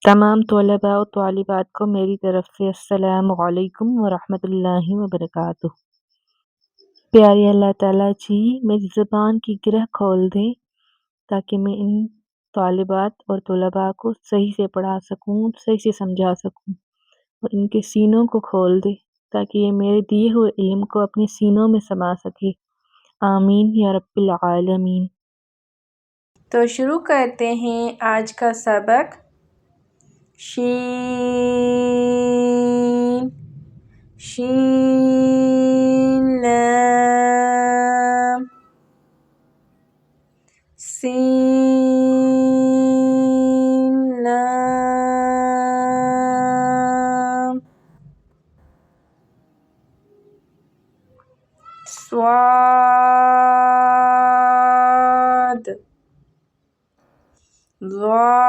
तमाम तलबा और तालिबात को मेरी तरफ से अस्सलामु अलैकुम व रहमतुल्लाहि व बरकातुहू। प्यारे अल्लाह ताला जी मेरी ज़ुबान की गिरह खोल दें ताकि मैं इन तालिबात और तलबा को सही से पढ़ा सकूँ, सही से समझा सकूँ और इनके सीनों को खोल दे ताकि ये मेरे दिए हुए इल्म को अपने सीनों में समा सके। आमीन या रब्बिल आलमीन। तो शुरू करते हैं आज का सबक। शीन शीन लाम सीन लाम स्वाद ज़ाद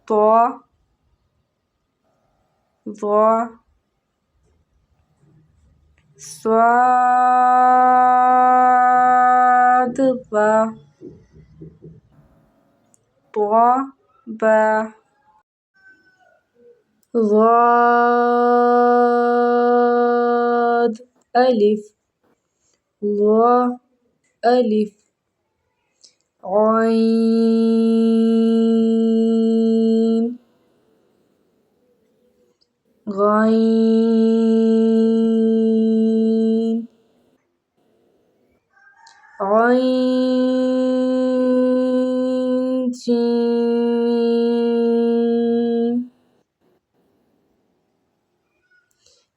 तो ज़ा स्वाद बा तो बा ज़ाद अलिफ ज़ा अलिफ गैन गैन गैन जीम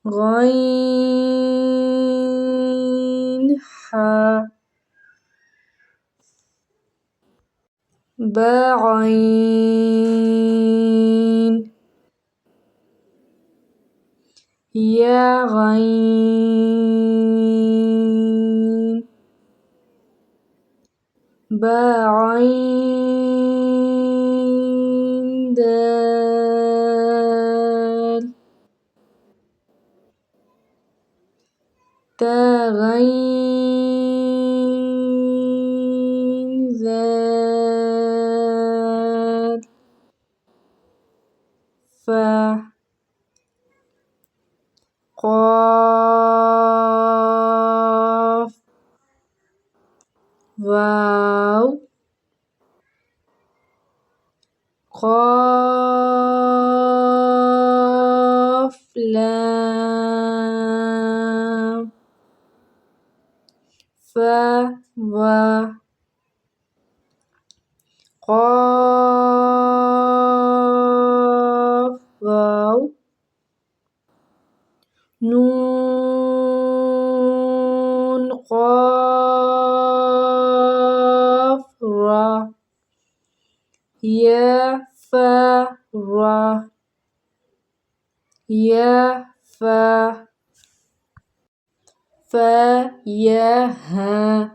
गैन हा بعين يا غين بعين دال تغين ذال فا قاف واو قاف لام فا قاف واو نون قاف را يا فا را يا فا فا يا ها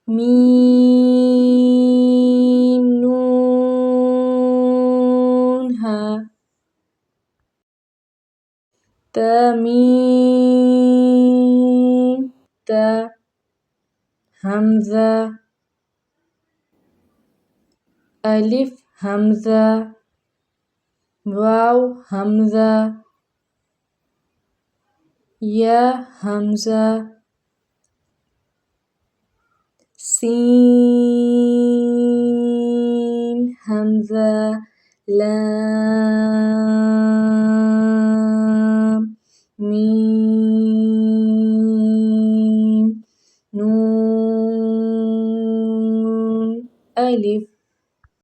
ميم نون ها تميم تا همزة ألف همزة واو همزة يا همزة سين همزة لام ميم نون ألف